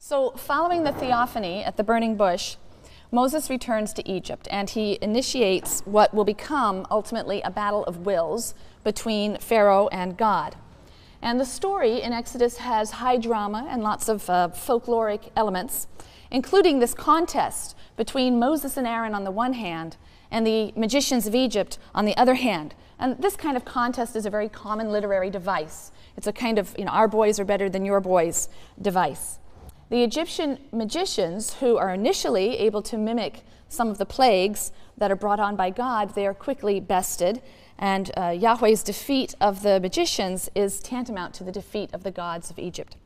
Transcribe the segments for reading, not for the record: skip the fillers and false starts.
So following the theophany at the burning bush, Moses returns to Egypt and he initiates what will become ultimately a battle of wills between Pharaoh and God. And the story in Exodus has high drama and lots of folkloric elements, including this contest between Moses and Aaron on the one hand and the magicians of Egypt on the other hand. And this kind of contest is a very common literary device. It's a kind of, our boys are better than your boys device. The Egyptian magicians, who are initially able to mimic some of the plagues that are brought on by God, they are quickly bested, and Yahweh's defeat of the magicians is tantamount to the defeat of the gods of Egypt.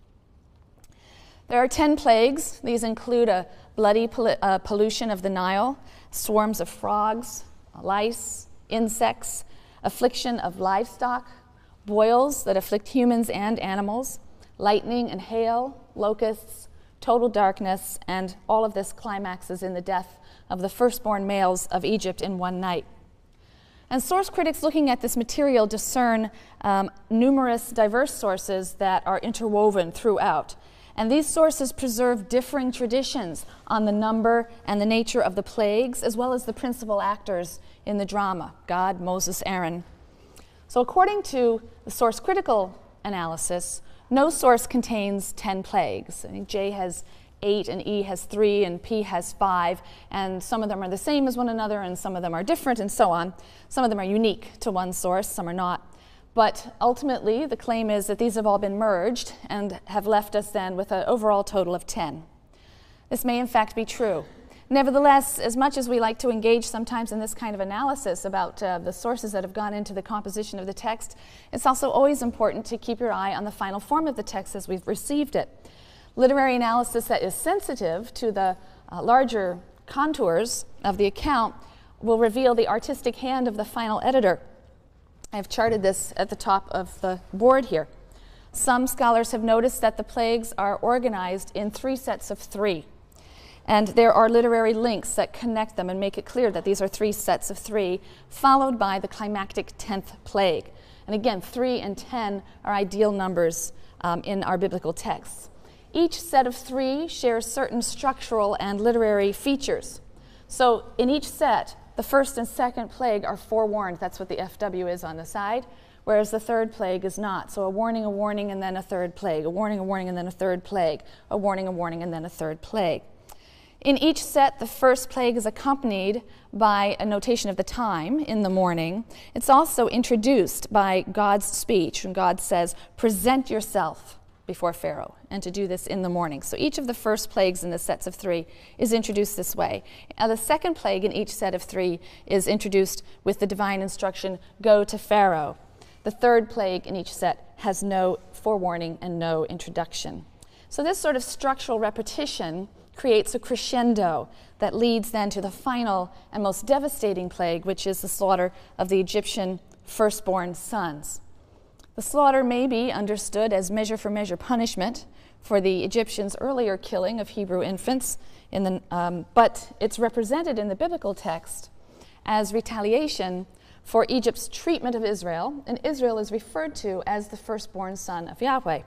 There are 10 plagues. These include a bloody pollution of the Nile, swarms of frogs, lice, insects, affliction of livestock, boils that afflict humans and animals, lightning and hail, locusts, total darkness, and all of this climaxes in the death of the firstborn males of Egypt in one night. And source critics looking at this material discern numerous diverse sources that are interwoven throughout. And these sources preserve differing traditions on the number and the nature of the plagues, as well as the principal actors in the drama, God, Moses, Aaron. So according to the source critical analysis, no source contains 10 plagues. I think J has 8, and E has 3, and P has 5, and some of them are the same as one another, and some of them are different, and so on. Some of them are unique to one source, some are not. But ultimately, the claim is that these have all been merged and have left us then with an overall total of 10. This may in fact be true. Nevertheless, as much as we like to engage sometimes in this kind of analysis about the sources that have gone into the composition of the text, it's also always important to keep your eye on the final form of the text as we've received it. Literary analysis that is sensitive to the larger contours of the account will reveal the artistic hand of the final editor. I've charted this at the top of the board here. Some scholars have noticed that the plagues are organized in 3 sets of 3. And there are literary links that connect them and make it clear that these are 3 sets of 3, followed by the climactic 10th plague. And again, 3 and 10 are ideal numbers in our biblical texts. Each set of 3 shares certain structural and literary features. So in each set, the first and second plague are forewarned. That's what the FW is on the side, whereas the third plague is not. So a warning, and then a third plague. A warning, and then a third plague. A warning, and then a third plague. In each set, the first plague is accompanied by a notation of the time in the morning. It's also introduced by God's speech, when God says, "Present yourself before Pharaoh," and to do this in the morning. So each of the first plagues in the sets of 3 is introduced this way. The second plague in each set of 3 is introduced with the divine instruction, "Go to Pharaoh." The third plague in each set has no forewarning and no introduction. So this sort of structural repetition creates a crescendo that leads then to the final and most devastating plague, which is the slaughter of the Egyptian firstborn sons. The slaughter may be understood as measure for measure punishment for the Egyptians' earlier killing of Hebrew infants, but it's represented in the biblical text as retaliation for Egypt's treatment of Israel, and Israel is referred to as the firstborn son of Yahweh.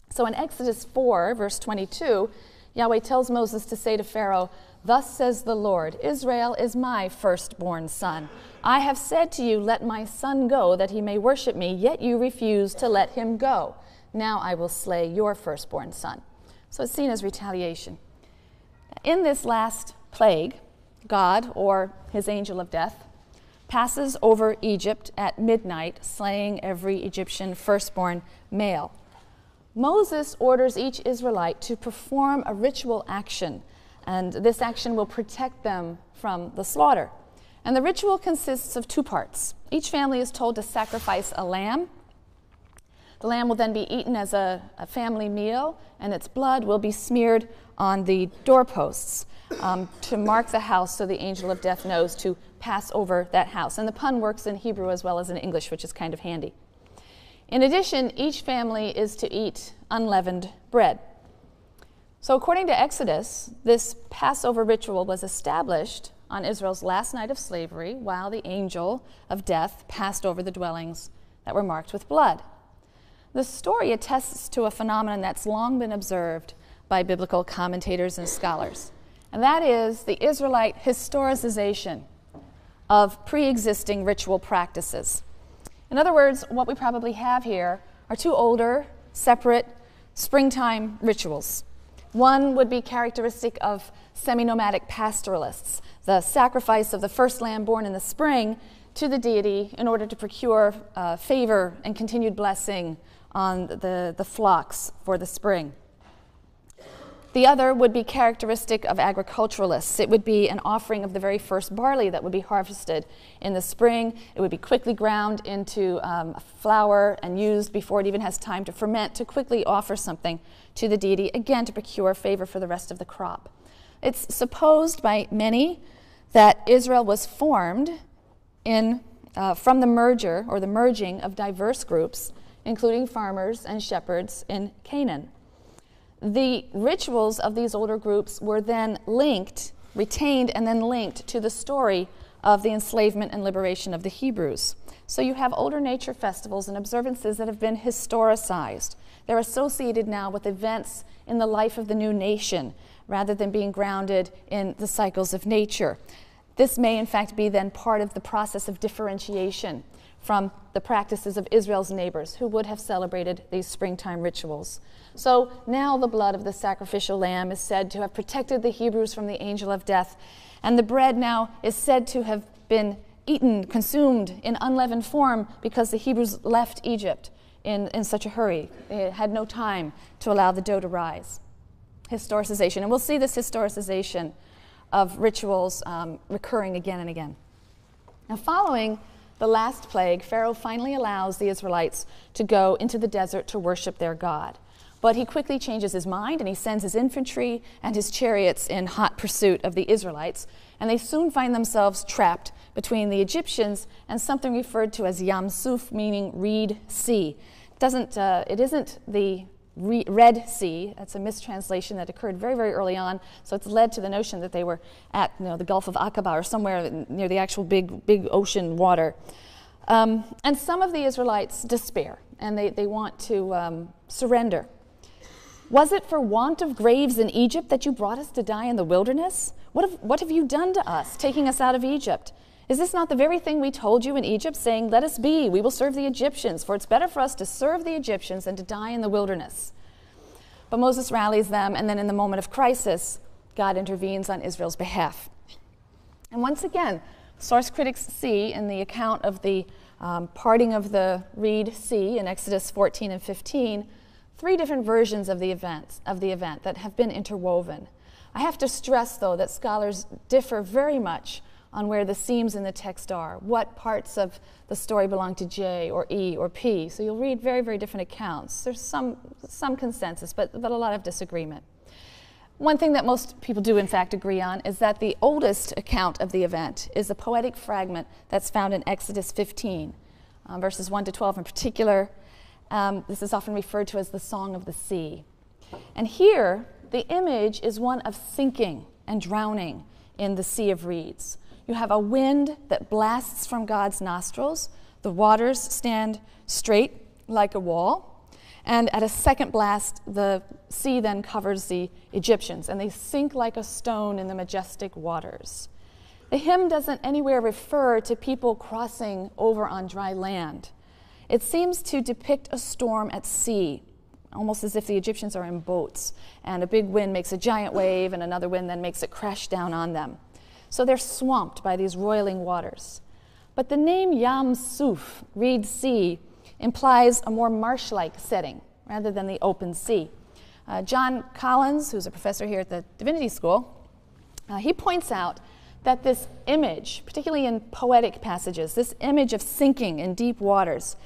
So in Exodus 4, verse 22, Yahweh tells Moses to say to Pharaoh, "Thus says the Lord, Israel is my firstborn son. I have said to you, let my son go, that he may worship me, yet you refuse to let him go. Now I will slay your firstborn son." So it's seen as retaliation. In this last plague, God, or his angel of death, passes over Egypt at midnight, slaying every Egyptian firstborn male. Moses orders each Israelite to perform a ritual action, and this action will protect them from the slaughter. And the ritual consists of 2 parts. Each family is told to sacrifice a lamb. The lamb will then be eaten as a family meal, and its blood will be smeared on the doorposts to mark the house so the angel of death knows to pass over that house. And the pun works in Hebrew as well as in English, which is kind of handy. In addition, each family is to eat unleavened bread. So according to Exodus, this Passover ritual was established on Israel's last night of slavery while the angel of death passed over the dwellings that were marked with blood. The story attests to a phenomenon that's long been observed by biblical commentators and scholars. And that is the Israelite historicization of pre-existing ritual practices. In other words, what we probably have here are two older, separate springtime rituals. One would be characteristic of semi-nomadic pastoralists, the sacrifice of the first lamb born in the spring to the deity in order to procure favor and continued blessing on the flocks for the spring. The other would be characteristic of agriculturalists. It would be an offering of the very first barley that would be harvested in the spring. It would be quickly ground into flour and used before it even has time to ferment to quickly offer something to the deity, again to procure favor for the rest of the crop. It's supposed by many that Israel was formed from the merger or the merging of diverse groups, including farmers and shepherds in Canaan. The rituals of these older groups were then retained and then linked to the story of the enslavement and liberation of the Hebrews. So you have older nature festivals and observances that have been historicized. They're associated now with events in the life of the new nation rather than being grounded in the cycles of nature. This may in fact be then part of the process of differentiation from the practices of Israel's neighbors who would have celebrated these springtime rituals. So now the blood of the sacrificial lamb is said to have protected the Hebrews from the angel of death, and the bread now is said to have been eaten, consumed in unleavened form because the Hebrews left Egypt in such a hurry. They had no time to allow the dough to rise. Historicization, and we'll see this historicization of rituals recurring again and again. Now, following the last plague, Pharaoh finally allows the Israelites to go into the desert to worship their God. But he quickly changes his mind and he sends his infantry and his chariots in hot pursuit of the Israelites, and they soon find themselves trapped between the Egyptians and something referred to as Yam Suf, meaning Reed Sea. It isn't the Red Sea. That's a mistranslation that occurred very, very early on, so it's led to the notion that they were at the Gulf of Aqaba or somewhere near the actual big ocean water. And some of the Israelites despair, and they want to surrender. Was it for want of graves in Egypt that you brought us to die in the wilderness? What have you done to us, taking us out of Egypt? Is this not the very thing we told you in Egypt, saying, let us be, we will serve the Egyptians, for it's better for us to serve the Egyptians than to die in the wilderness. But Moses rallies them, and then in the moment of crisis, God intervenes on Israel's behalf. And once again, source critics see in the account of the parting of the Reed Sea in Exodus 14 and 15, three different versions of the event that have been interwoven. I have to stress, though, that scholars differ very much on where the seams in the text are, what parts of the story belong to J or E or P. So you'll read very, very different accounts. There's some consensus, but a lot of disagreement. One thing that most people do, in fact, agree on is that the oldest account of the event is a poetic fragment that's found in Exodus 15, verses 1 to 12 in particular. This is often referred to as the Song of the Sea. And here, the image is one of sinking and drowning in the Sea of Reeds. You have a wind that blasts from God's nostrils. The waters stand straight like a wall. And at a second blast, the sea then covers the Egyptians, and they sink like a stone in the majestic waters. The hymn doesn't anywhere refer to people crossing over on dry land. It seems to depict a storm at sea, almost as if the Egyptians are in boats, and a big wind makes a giant wave, and another wind then makes it crash down on them. So they're swamped by these roiling waters. But the name Yam Suf, Reed Sea, implies a more marsh-like setting rather than the open sea. John Collins, who's a professor here at the Divinity School, he points out that this image, particularly in poetic passages, this image of sinking in deep waters,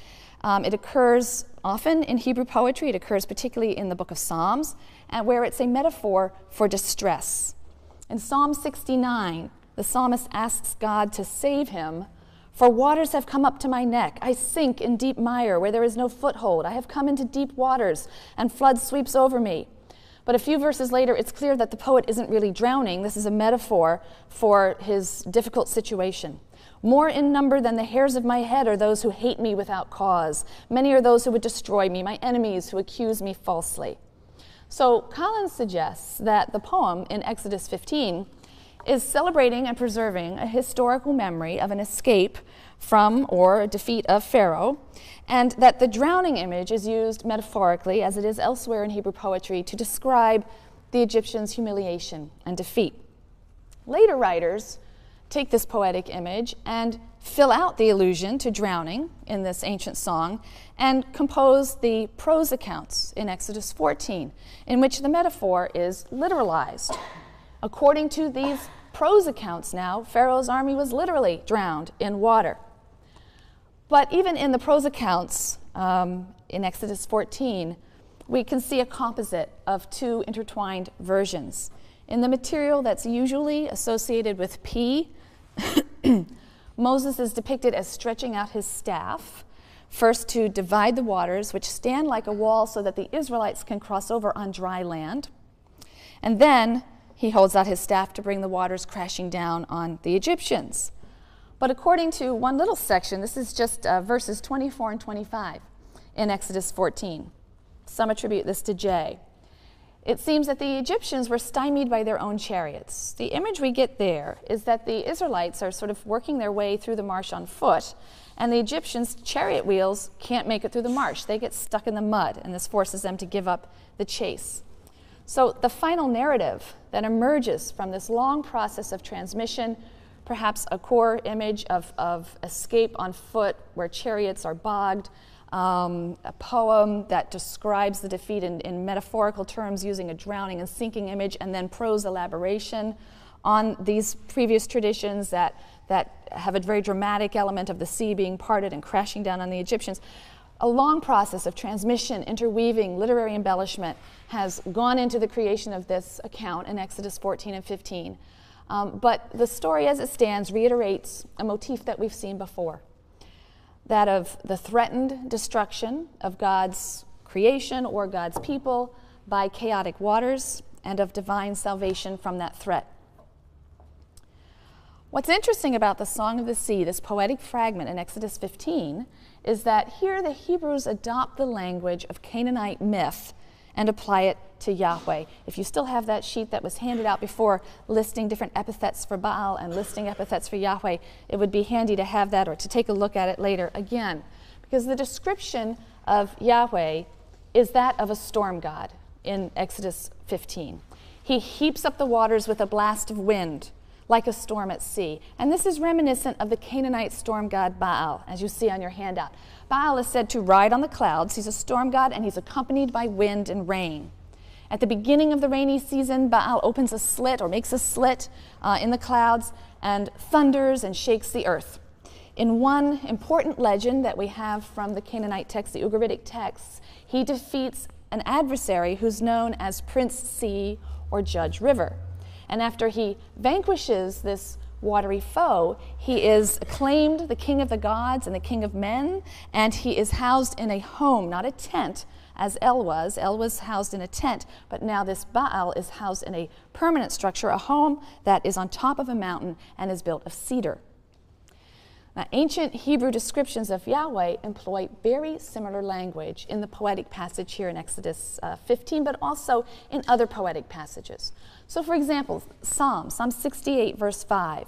it occurs often in Hebrew poetry. It occurs particularly in the book of Psalms, where it's a metaphor for distress. In Psalm 69, the psalmist asks God to save him, "For waters have come up to my neck. I sink in deep mire where there is no foothold. I have come into deep waters, and flood sweeps over me." But a few verses later, it's clear that the poet isn't really drowning. This is a metaphor for his difficult situation. "More in number than the hairs of my head are those who hate me without cause. Many are those who would destroy me, my enemies who accuse me falsely." So Collins suggests that the poem in Exodus 15 is celebrating and preserving a historical memory of an escape from or a defeat of Pharaoh, and that the drowning image is used metaphorically, as it is elsewhere in Hebrew poetry, to describe the Egyptians' humiliation and defeat. Later writers take this poetic image and fill out the allusion to drowning in this ancient song and compose the prose accounts in Exodus 14, in which the metaphor is literalized. According to these prose accounts now, Pharaoh's army was literally drowned in water. But even in the prose accounts in Exodus 14, we can see a composite of two intertwined versions. In the material that's usually associated with P, Moses is depicted as stretching out his staff, first to divide the waters, which stand like a wall so that the Israelites can cross over on dry land. And then he holds out his staff to bring the waters crashing down on the Egyptians. But according to one little section, this is just verses 24 and 25 in Exodus 14. Some attribute this to J. It seems that the Egyptians were stymied by their own chariots. The image we get there is that the Israelites are sort of working their way through the marsh on foot, and the Egyptians' chariot wheels can't make it through the marsh. They get stuck in the mud, and this forces them to give up the chase. So the final narrative that emerges from this long process of transmission, perhaps a core image of escape on foot where chariots are bogged, a poem that describes the defeat in metaphorical terms using a drowning and sinking image, and then prose elaboration on these previous traditions that have a very dramatic element of the sea being parted and crashing down on the Egyptians. A long process of transmission, interweaving, literary embellishment has gone into the creation of this account in Exodus 14 and 15. But the story as it stands reiterates a motif that we've seen before, that of the threatened destruction of God's creation or God's people by chaotic waters, and of divine salvation from that threat. What's interesting about the Song of the Sea, this poetic fragment in Exodus 15, is that here the Hebrews adopt the language of Canaanite myth and apply it to Yahweh. If you still have that sheet that was handed out before listing different epithets for Baal and listing epithets for Yahweh, it would be handy to have that or to take a look at it later again, because the description of Yahweh is that of a storm god in Exodus 15. He heaps up the waters with a blast of wind, like a storm at sea. And this is reminiscent of the Canaanite storm god Baal, as you see on your handout. Baal is said to ride on the clouds. He's a storm god, and he's accompanied by wind and rain. At the beginning of the rainy season, Baal opens a slit or makes a slit in the clouds and thunders and shakes the earth. In one important legend that we have from the Canaanite text, the Ugaritic texts, he defeats an adversary who's known as Prince Sea or Judge River. And after he vanquishes this watery foe, he is acclaimed the king of the gods and the king of men, and he is housed in a home, not a tent, as El was. El was housed in a tent, but now this Baal is housed in a permanent structure, a home that is on top of a mountain and is built of cedar. Now, ancient Hebrew descriptions of Yahweh employ very similar language in the poetic passage here in Exodus 15, but also in other poetic passages. So, for example, Psalm 68, verse 5.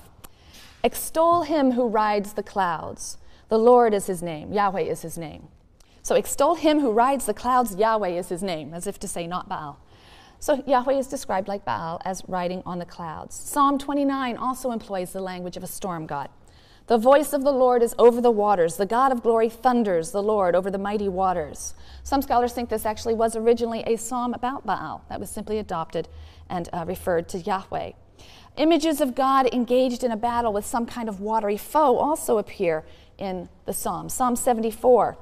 Extol him who rides the clouds. The Lord is his name. Yahweh is his name. So, extol him who rides the clouds. Yahweh is his name, as if to say, not Baal. So, Yahweh is described like Baal as riding on the clouds. Psalm 29 also employs the language of a storm god. The voice of the Lord is over the waters. The God of glory thunders, the Lord, over the mighty waters. Some scholars think this actually was originally a psalm about Baal that was simply adopted and referred to Yahweh. Images of God engaged in a battle with some kind of watery foe also appear in the psalm. Psalm 74.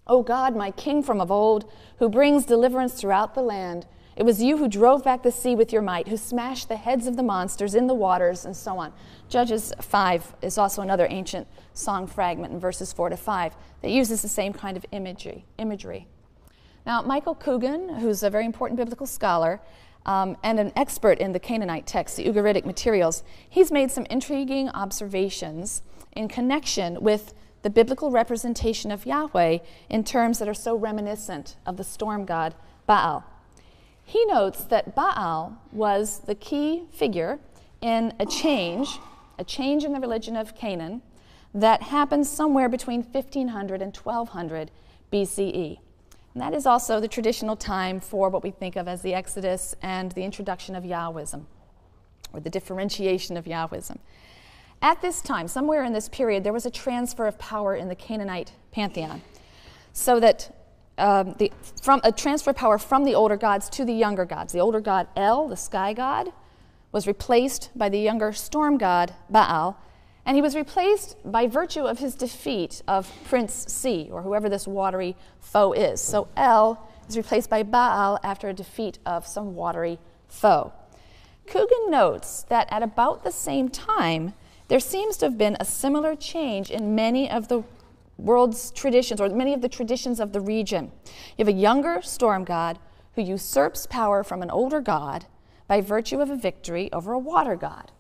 O God, my king from of old, who brings deliverance throughout the land. It was you who drove back the sea with your might, who smashed the heads of the monsters in the waters, and so on. Judges 5 is also another ancient song fragment in verses 4 to 5 that uses the same kind of imagery. Now, Michael Coogan, who's a very important biblical scholar and an expert in the Canaanite text, the Ugaritic materials, he's made some intriguing observations in connection with the biblical representation of Yahweh in terms that are so reminiscent of the storm god Baal. He notes that Baal was the key figure in a change in the religion of Canaan that happened somewhere between 1500 and 1200 BCE. And that is also the traditional time for what we think of as the Exodus and the introduction of Yahwism, or the differentiation of Yahwism. At this time, somewhere in this period, there was a transfer of power in the Canaanite pantheon, so that from a transfer of power from the older gods to the younger gods. The older god El, the sky god, was replaced by the younger storm god Baal, and he was replaced by virtue of his defeat of Prince Sea, or whoever this watery foe is. So El is replaced by Baal after a defeat of some watery foe. Coogan notes that at about the same time, there seems to have been a similar change in many of the world's traditions, or many of the traditions of the region. You have a younger storm god who usurps power from an older god by virtue of a victory over a water god.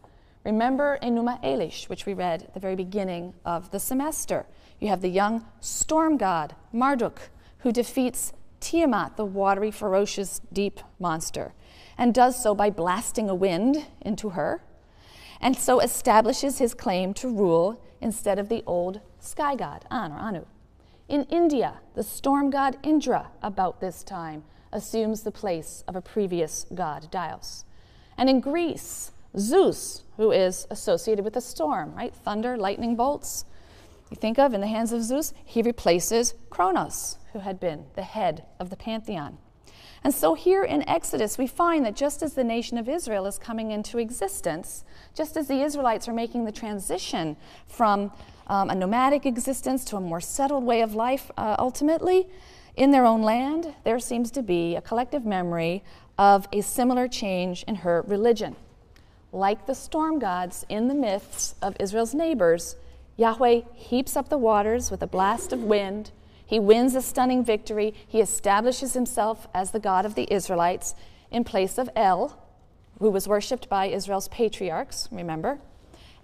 Remember Enuma Elish, which we read at the very beginning of the semester. You have the young storm god, Marduk, who defeats Tiamat, the watery, ferocious, deep monster, and does so by blasting a wind into her, and so establishes his claim to rule instead of the old sky god, An or Anu. In India, the storm god Indra, about this time, assumes the place of a previous god, Dios. And in Greece, Zeus, who is associated with the storm, right? Thunder, lightning bolts. You think of in the hands of Zeus, he replaces Kronos, who had been the head of the pantheon. And so here in Exodus, we find that just as the nation of Israel is coming into existence, just as the Israelites are making the transition from a nomadic existence to a more settled way of life, ultimately, in their own land, there seems to be a collective memory of a similar change in her religion. Like the storm gods in the myths of Israel's neighbors, Yahweh heaps up the waters with a blast of wind. He wins a stunning victory. He establishes himself as the God of the Israelites in place of El, who was worshipped by Israel's patriarchs, remember?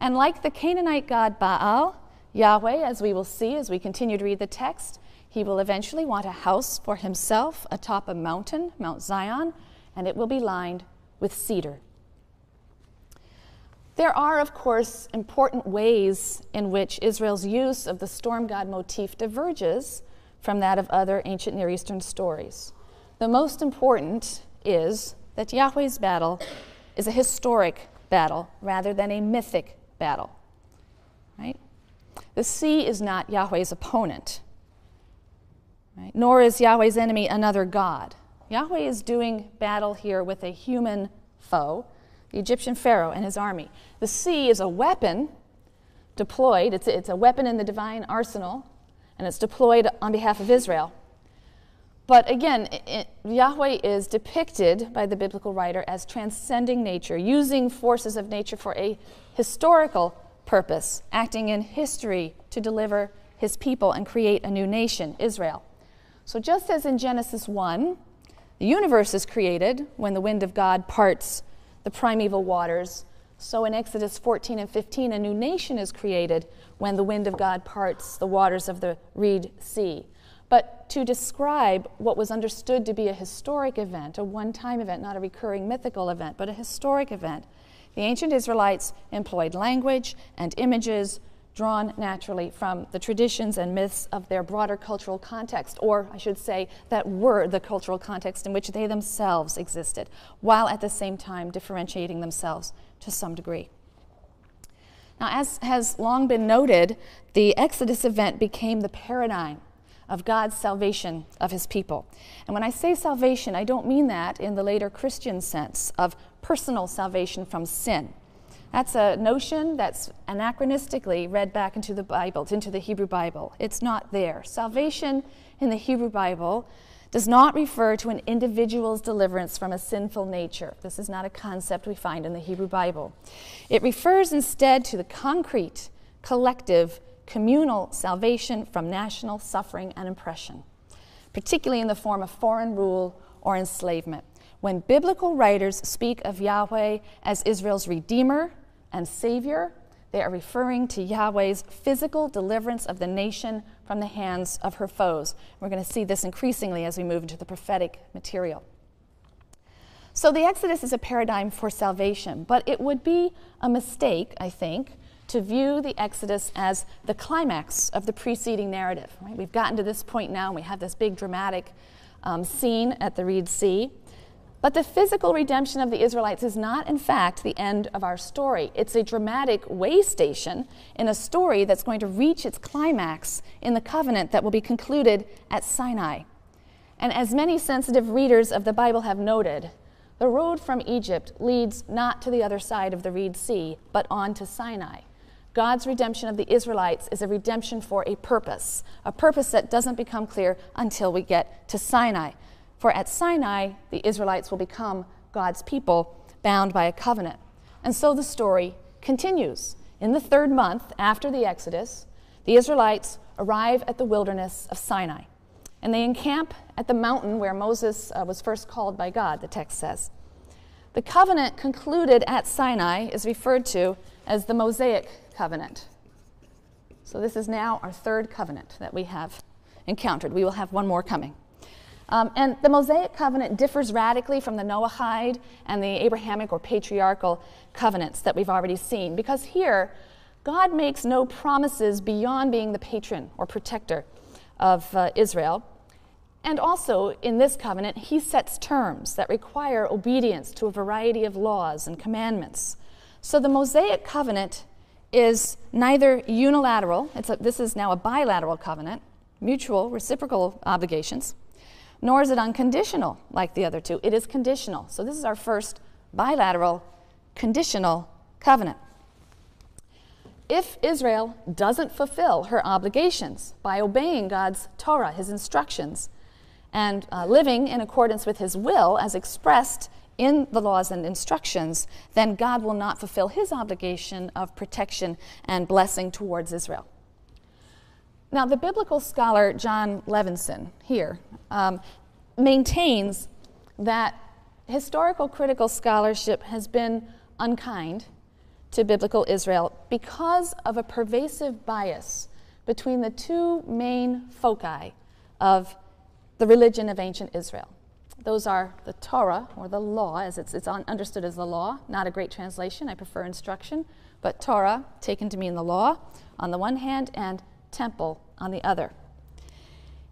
And like the Canaanite god Baal, Yahweh, as we will see as we continue to read the text, he will eventually want a house for himself atop a mountain, Mount Zion, and it will be lined with cedar. There are, of course, important ways in which Israel's use of the storm god motif diverges from that of other ancient Near Eastern stories. The most important is that Yahweh's battle is a historic battle rather than a mythic battle, right? The sea is not Yahweh's opponent, right? Nor is Yahweh's enemy another god. Yahweh is doing battle here with a human foe, the Egyptian Pharaoh and his army. The sea is a weapon deployed. It's a weapon in the divine arsenal, and it's deployed on behalf of Israel. But again, Yahweh is depicted by the biblical writer as transcending nature, using forces of nature for a historical purpose, acting in history to deliver his people and create a new nation, Israel. So just as in Genesis 1, the universe is created when the wind of God parts the primeval waters, so in Exodus 14 and 15, a new nation is created when the wind of God parts the waters of the Reed Sea. But to describe what was understood to be a historic event, a one-time event, not a recurring mythical event, but a historic event, the ancient Israelites employed language and images drawn naturally from the traditions and myths of their broader cultural context, or I should say that were the cultural context in which they themselves existed, while at the same time differentiating themselves to some degree. Now, as has long been noted, the Exodus event became the paradigm of God's salvation of his people. And when I say salvation, I don't mean that in the later Christian sense of personal salvation from sin. That's a notion that's anachronistically read back into the Bible, into the Hebrew Bible. It's not there. Salvation in the Hebrew Bible does not refer to an individual's deliverance from a sinful nature. This is not a concept we find in the Hebrew Bible. It refers instead to the concrete, collective, communal salvation from national suffering and oppression, particularly in the form of foreign rule or enslavement. When biblical writers speak of Yahweh as Israel's Redeemer and Savior, they are referring to Yahweh's physical deliverance of the nation from the hands of her foes. We're going to see this increasingly as we move into the prophetic material. So the Exodus is a paradigm for salvation, but it would be a mistake, I think, to view the Exodus as the climax of the preceding narrative. Right? We've gotten to this point now, and we have this big dramatic scene at the Red Sea. But the physical redemption of the Israelites is not, in fact, the end of our story. It's a dramatic way station in a story that's going to reach its climax in the covenant that will be concluded at Sinai. And as many sensitive readers of the Bible have noted, the road from Egypt leads not to the other side of the Red Sea, but on to Sinai. God's redemption of the Israelites is a redemption for a purpose that doesn't become clear until we get to Sinai. For at Sinai, the Israelites will become God's people, bound by a covenant. And so the story continues. In the 3rd month after the Exodus, the Israelites arrive at the wilderness of Sinai. And they encamp at the mountain where Moses was first called by God, the text says. The covenant concluded at Sinai is referred to as the Mosaic covenant. So this is now our 3rd covenant that we have encountered. We will have one more coming. And the Mosaic covenant differs radically from the Noahide and the Abrahamic or patriarchal covenants that we've already seen, because here, God makes no promises beyond being the patron or protector of Israel. And also, in this covenant, he sets terms that require obedience to a variety of laws and commandments. So the Mosaic covenant is neither unilateral, this is now a bilateral covenant, mutual, reciprocal obligations, nor is it unconditional like the other two. It is conditional. So this is our first bilateral, conditional covenant. If Israel doesn't fulfill her obligations by obeying God's Torah, his instructions, and living in accordance with his will as expressed in the laws and instructions, then God will not fulfill his obligation of protection and blessing towards Israel. Now, the biblical scholar Jon Levenson here maintains that historical critical scholarship has been unkind to biblical Israel because of a pervasive bias between the two main foci of the religion of ancient Israel. Those are the Torah, or the law, as it's understood as the law. Not a great translation, I prefer instruction, but Torah, taken to mean the law, on the one hand, and temple on the other.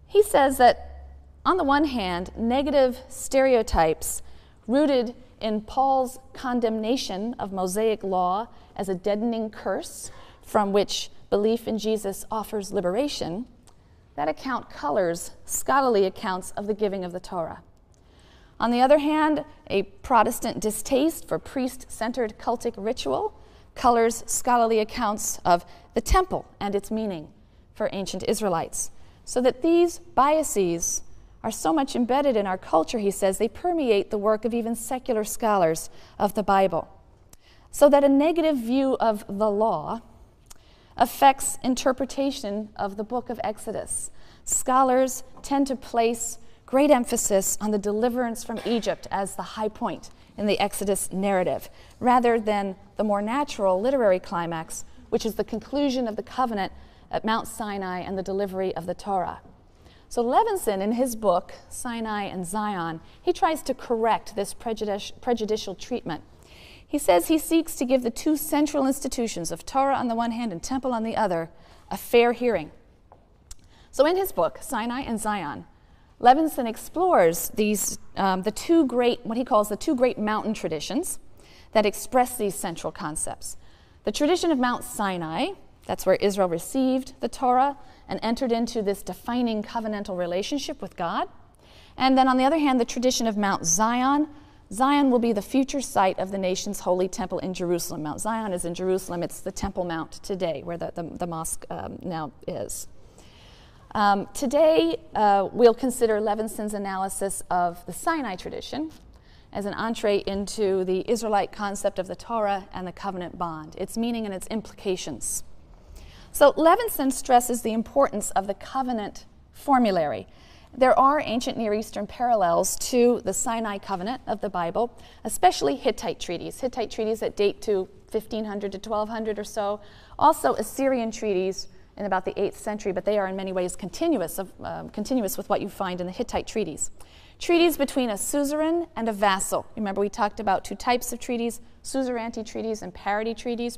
He says that, on the one hand, negative stereotypes rooted in Paul's condemnation of Mosaic law as a deadening curse from which belief in Jesus offers liberation, that account colors scholarly accounts of the giving of the Torah. On the other hand, a Protestant distaste for priest-centered cultic ritual colors scholarly accounts of the temple and its meaning for ancient Israelites. So that these biases are so much embedded in our culture, he says, they permeate the work of even secular scholars of the Bible. So that a negative view of the law affects interpretation of the book of Exodus. Scholars tend to place great emphasis on the deliverance from Egypt as the high point in the Exodus narrative, rather than the more natural literary climax, which is the conclusion of the covenant at Mount Sinai and the delivery of the Torah. So Levenson, in his book, Sinai and Zion, he tries to correct this prejudicial treatment. He says he seeks to give the two central institutions of Torah on the one hand and temple on the other a fair hearing. So in his book, Sinai and Zion, Levenson explores these, what he calls the two great mountain traditions that express these central concepts. The tradition of Mount Sinai, that's where Israel received the Torah and entered into this defining covenantal relationship with God. And then on the other hand, the tradition of Mount Zion. Zion will be the future site of the nation's holy temple in Jerusalem. Mount Zion is in Jerusalem. It's the Temple Mount today, where the mosque now is. Today, we'll consider Levenson's analysis of the Sinai tradition as an entree into the Israelite concept of the Torah and the covenant bond, its meaning and its implications. So Levenson stresses the importance of the covenant formulary. There are ancient Near Eastern parallels to the Sinai covenant of the Bible, especially Hittite treaties that date to 1500 to 1200 or so. Also Assyrian treaties in about the 8th century, but they are in many ways continuous with what you find in the Hittite treaties. Treaties between a suzerain and a vassal. Remember, we talked about two types of treaties, suzerainty treaties and parity treaties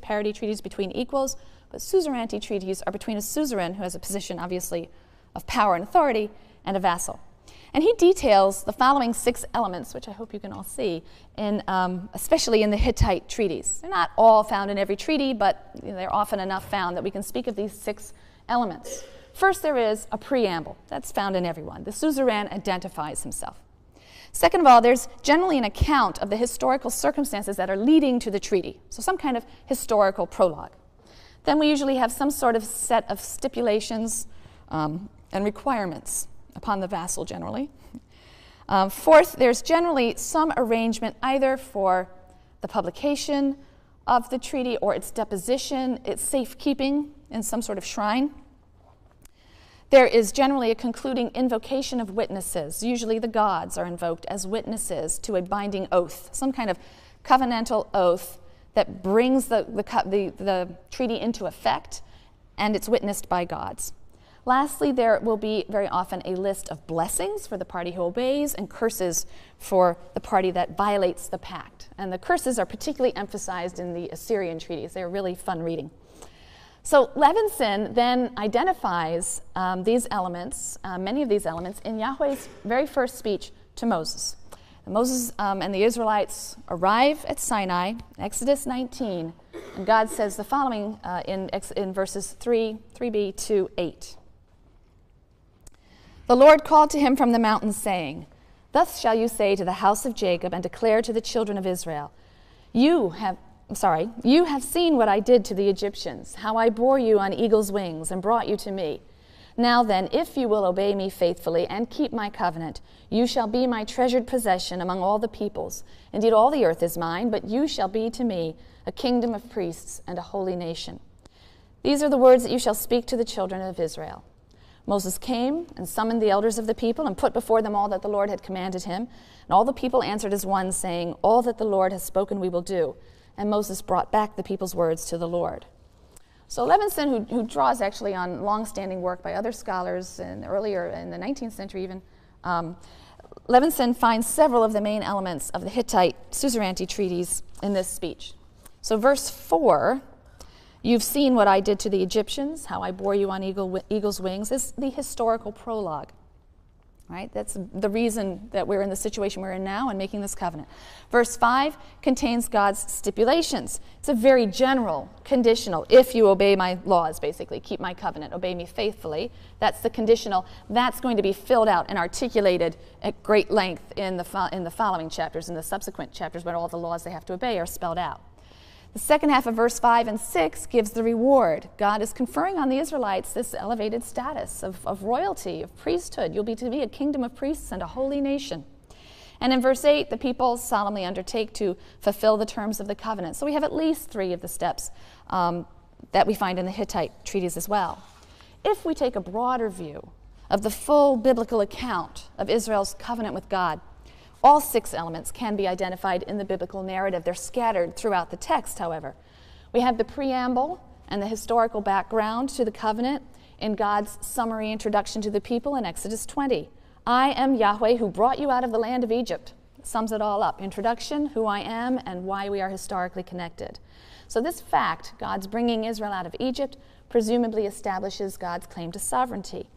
between equals, but suzerainty treaties are between a suzerain, who has a position, obviously, of power and authority, and a vassal. And he details the following 6 elements, which I hope you can all see, especially in the Hittite treaties. They're not all found in every treaty, but they're often enough found that we can speak of these 6 elements. First, there is a preamble. That's found in everyone. The suzerain identifies himself. Second of all, there's generally an account of the historical circumstances that are leading to the treaty, so some kind of historical prologue. Then we usually have some sort of set of stipulations and requirements upon the vassal generally. Fourth, there's generally some arrangement either for the publication of the treaty or its deposition, its safekeeping in some sort of shrine. There is generally a concluding invocation of witnesses. Usually the gods are invoked as witnesses to a binding oath, some kind of covenantal oath that brings the treaty into effect, and it's witnessed by gods. Lastly, there will be very often a list of blessings for the party who obeys and curses for the party that violates the pact. And the curses are particularly emphasized in the Assyrian treaties. They're really fun reading. So Levenson then identifies these elements, many of these elements, in Yahweh's very first speech to Moses. Moses and the Israelites arrive at Sinai, Exodus 19, and God says the following in verses 3b to 8. The Lord called to him from the mountain, saying, "Thus shall you say to the house of Jacob and declare to the children of Israel, you have seen what I did to the Egyptians, how I bore you on eagle's wings and brought you to me. Now then, if you will obey me faithfully and keep my covenant, you shall be my treasured possession among all the peoples. Indeed, all the earth is mine, but you shall be to me a kingdom of priests and a holy nation. These are the words that you shall speak to the children of Israel." Moses came and summoned the elders of the people and put before them all that the Lord had commanded him. And all the people answered as one, saying, "All that the Lord has spoken we will do." And Moses brought back the people's words to the Lord. So Levenson, who draws actually on long-standing work by other scholars and earlier in the 19th century even, Levenson finds several of the main elements of the Hittite suzerainty treaties in this speech. So verse 4, "You've seen what I did to the Egyptians, how I bore you on eagle's wings," is the historical prologue. Right? That's the reason that we're in the situation we're in now and making this covenant. Verse 5 contains God's stipulations. It's a very general, conditional, if you obey my laws, basically, keep my covenant, obey me faithfully. That's the conditional. That's going to be filled out and articulated at great length in the following chapters, in the subsequent chapters, where all the laws they have to obey are spelled out. The second half of verse 5 and 6 gives the reward. God is conferring on the Israelites this elevated status of royalty, of priesthood. You'll be to be a kingdom of priests and a holy nation. And in verse 8, the people solemnly undertake to fulfill the terms of the covenant. So we have at least 3 of the steps that we find in the Hittite treaties as well. If we take a broader view of the full biblical account of Israel's covenant with God, all 6 elements can be identified in the biblical narrative. They're scattered throughout the text, however. We have the preamble and the historical background to the covenant in God's summary introduction to the people in Exodus 20. "I am Yahweh who brought you out of the land of Egypt." It sums it all up. Introduction, who I am, and why we are historically connected. So this fact, God's bringing Israel out of Egypt, presumably establishes God's claim to sovereignty.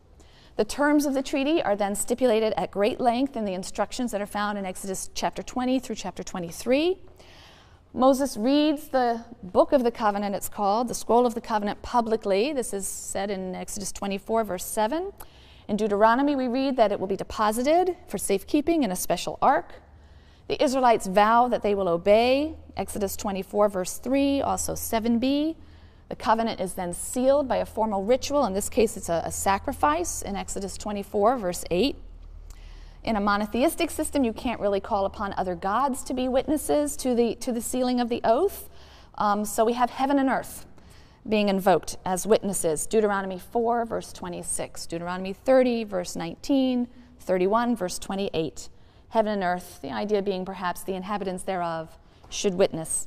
The terms of the treaty are then stipulated at great length in the instructions that are found in Exodus chapter 20 through chapter 23. Moses reads the book of the covenant, it's called, the scroll of the covenant, publicly. This is said in Exodus 24, verse 7. In Deuteronomy, we read that it will be deposited for safekeeping in a special ark. The Israelites vow that they will obey, Exodus 24, verse 3, also 7b. The covenant is then sealed by a formal ritual. In this case, it's a sacrifice in Exodus 24, verse 8. In a monotheistic system, you can't really call upon other gods to be witnesses to the sealing of the oath. So we have heaven and earth being invoked as witnesses. Deuteronomy 4, verse 26. Deuteronomy 30, verse 19. 31, verse 28. Heaven and earth, the idea being perhaps the inhabitants thereof should witness.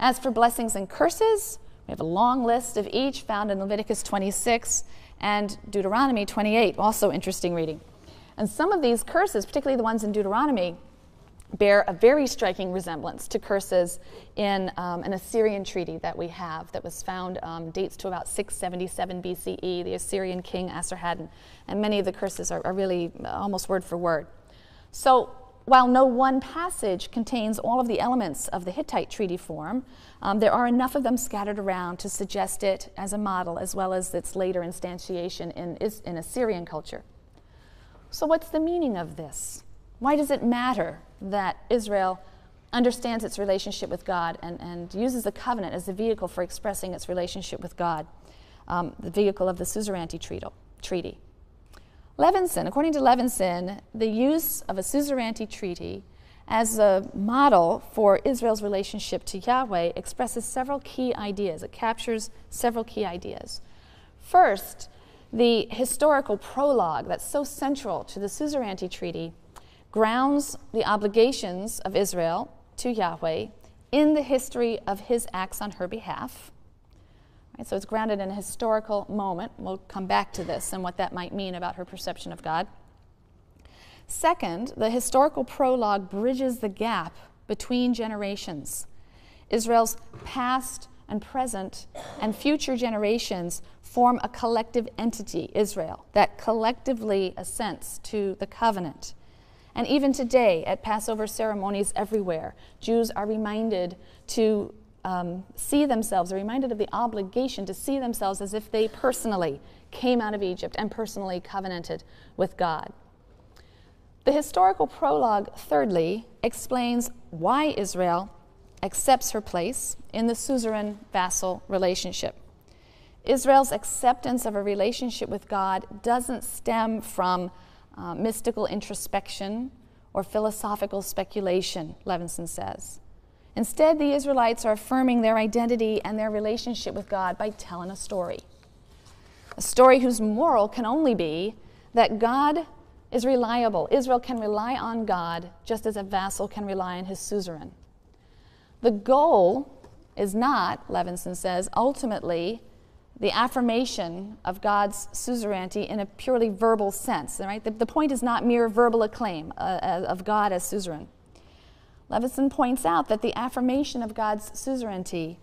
As for blessings and curses, we have a long list of each found in Leviticus 26 and Deuteronomy 28, also interesting reading. And some of these curses, particularly the ones in Deuteronomy, bear a very striking resemblance to curses in an Assyrian treaty that we have that was found, dates to about 677 BCE, the Assyrian king Esarhaddon, and many of the curses are really almost word for word. So while no one passage contains all of the elements of the Hittite treaty form, there are enough of them scattered around to suggest it as a model, as well as its later instantiation in Assyrian culture. So what's the meaning of this? Why does it matter that Israel understands its relationship with God and uses the covenant as the vehicle for expressing its relationship with God, the vehicle of the suzerainty treaty? Levenson, according to Levenson, the use of a suzerainty treaty as a model for Israel's relationship to Yahweh expresses several key ideas. It captures several key ideas. First, the historical prologue that's so central to the suzerainty treaty grounds the obligations of Israel to Yahweh in the history of his acts on her behalf. Right, so it's grounded in a historical moment. We'll come back to this and what that might mean about her perception of God. Second, the historical prologue bridges the gap between generations. Israel's past and present and future generations form a collective entity, Israel, that collectively assents to the covenant. And even today, at Passover ceremonies everywhere, Jews are reminded to see themselves, are reminded of the obligation to see themselves as if they personally came out of Egypt and personally covenanted with God. The historical prologue, thirdly, explains why Israel accepts her place in the suzerain-vassal relationship. Israel's acceptance of a relationship with God doesn't stem from mystical introspection or philosophical speculation, Levenson says. Instead, the Israelites are affirming their identity and their relationship with God by telling a story whose moral can only be that God is reliable. Israel can rely on God just as a vassal can rely on his suzerain. The goal is not, Levenson says, ultimately the affirmation of God's suzerainty in a purely verbal sense. Right? The point is not mere verbal acclaim of God as suzerain. Levenson points out that the affirmation of God's suzerainty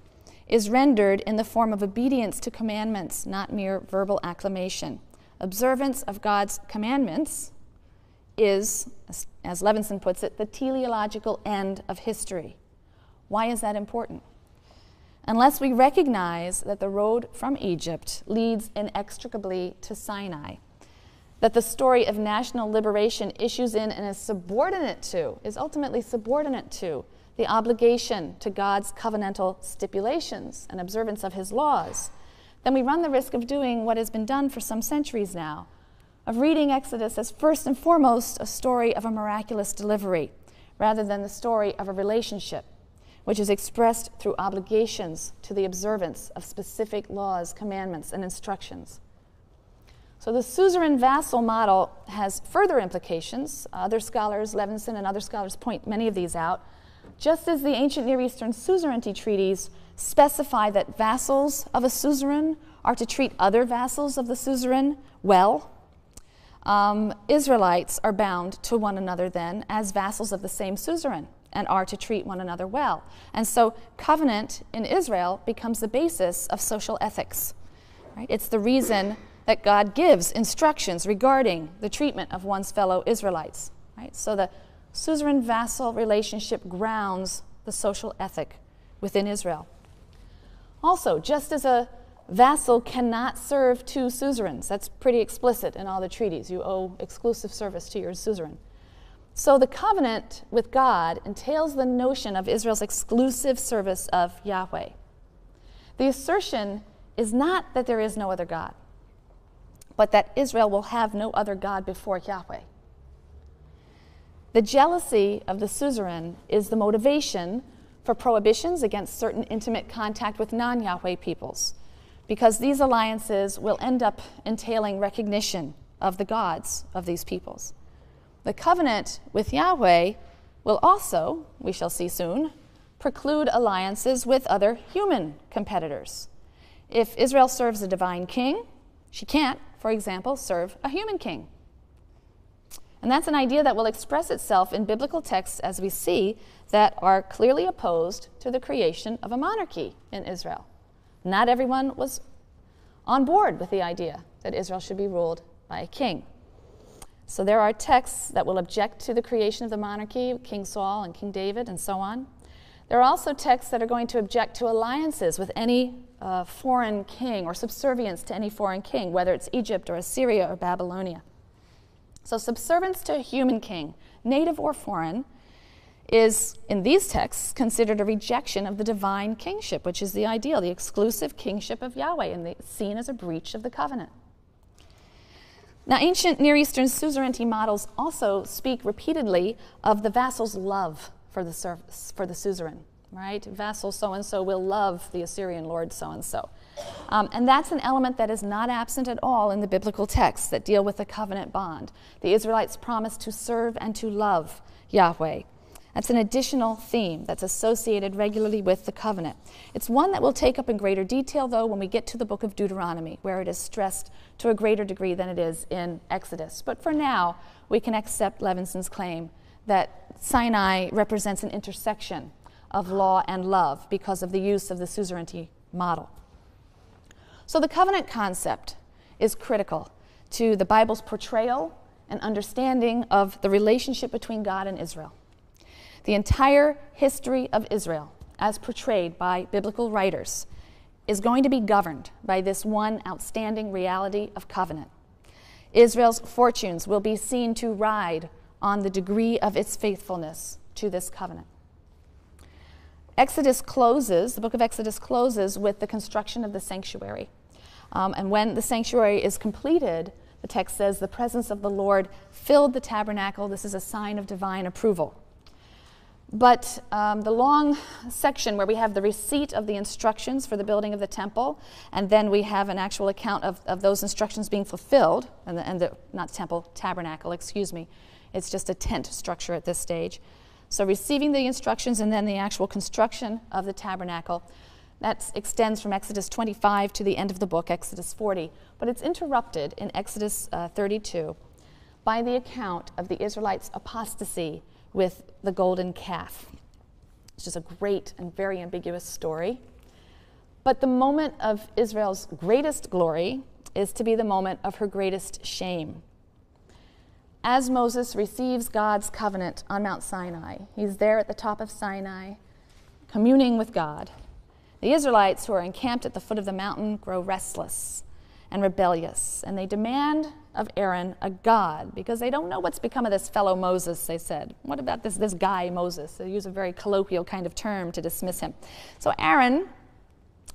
is rendered in the form of obedience to commandments, not mere verbal acclamation. Observance of God's commandments is, as Levenson puts it, the teleological end of history. Why is that important? Unless we recognize that the road from Egypt leads inextricably to Sinai, that the story of national liberation issues in and is ultimately subordinate to the obligation to God's covenantal stipulations and observance of his laws, then we run the risk of doing what has been done for some centuries now, of reading Exodus as first and foremost a story of a miraculous delivery, rather than the story of a relationship, which is expressed through obligations to the observance of specific laws, commandments, and instructions. So the suzerain-vassal model has further implications. Other scholars, Levenson and other scholars, point many of these out. Just as the ancient Near Eastern suzerainty treaties specify that vassals of a suzerain are to treat other vassals of the suzerain well, Israelites are bound to one another then as vassals of the same suzerain and are to treat one another well. And so covenant in Israel becomes the basis of social ethics. Right? It's the reason that God gives instructions regarding the treatment of one's fellow Israelites. Right? So the suzerain-vassal relationship grounds the social ethic within Israel. Also, just as a vassal cannot serve two suzerains, that's pretty explicit in all the treaties. You owe exclusive service to your suzerain. So the covenant with God entails the notion of Israel's exclusive service of Yahweh. The assertion is not that there is no other God, but that Israel will have no other God before Yahweh. The jealousy of the suzerain is the motivation for prohibitions against certain intimate contact with non-Yahweh peoples, because these alliances will end up entailing recognition of the gods of these peoples. The covenant with Yahweh will also, we shall see soon, preclude alliances with other human competitors. If Israel serves a divine king, she can't, for example, serve a human king. And that's an idea that will express itself in biblical texts, as we see, that are clearly opposed to the creation of a monarchy in Israel. Not everyone was on board with the idea that Israel should be ruled by a king. So there are texts that will object to the creation of the monarchy, King Saul and King David and so on. There are also texts that are going to object to alliances with any foreign king or subservience to any foreign king, whether it's Egypt or Assyria or Babylonia. So subservience to a human king, native or foreign, is, in these texts, considered a rejection of the divine kingship, which is the ideal, the exclusive kingship of Yahweh, and seen as a breach of the covenant. Now, ancient Near Eastern suzerainty models also speak repeatedly of the vassal's love for the suzerain, right? Vassal so-and-so will love the Assyrian lord so-and-so. And that's an element that is not absent at all in the biblical texts that deal with the covenant bond. The Israelites promised to serve and to love Yahweh. That's an additional theme that's associated regularly with the covenant. It's one that we'll take up in greater detail, though, when we get to the book of Deuteronomy, where it is stressed to a greater degree than it is in Exodus. But for now, we can accept Levenson's claim that Sinai represents an intersection of law and love because of the use of the suzerainty model. So the covenant concept is critical to the Bible's portrayal and understanding of the relationship between God and Israel. The entire history of Israel, as portrayed by biblical writers, is going to be governed by this one outstanding reality of covenant. Israel's fortunes will be seen to ride on the degree of its faithfulness to this covenant. The book of Exodus closes with the construction of the sanctuary. And when the sanctuary is completed, the text says, the presence of the Lord filled the tabernacle. This is a sign of divine approval. But the long section where we have the receipt of the instructions for the building of the temple, and then we have an actual account of those instructions being fulfilled, not temple, tabernacle, excuse me. It's just a tent structure at this stage. So receiving the instructions and then the actual construction of the tabernacle, that extends from Exodus 25 to the end of the book, Exodus 40. But it's interrupted in Exodus 32 by the account of the Israelites' apostasy with the golden calf. It's just a great and very ambiguous story. But the moment of Israel's greatest glory is to be the moment of her greatest shame. As Moses receives God's covenant on Mount Sinai, he's there at the top of Sinai, communing with God. The Israelites who are encamped at the foot of the mountain grow restless and rebellious, and they demand of Aaron a god, because they don't know what's become of this fellow Moses, they said. What about this guy Moses? They use a very colloquial kind of term to dismiss him. So Aaron,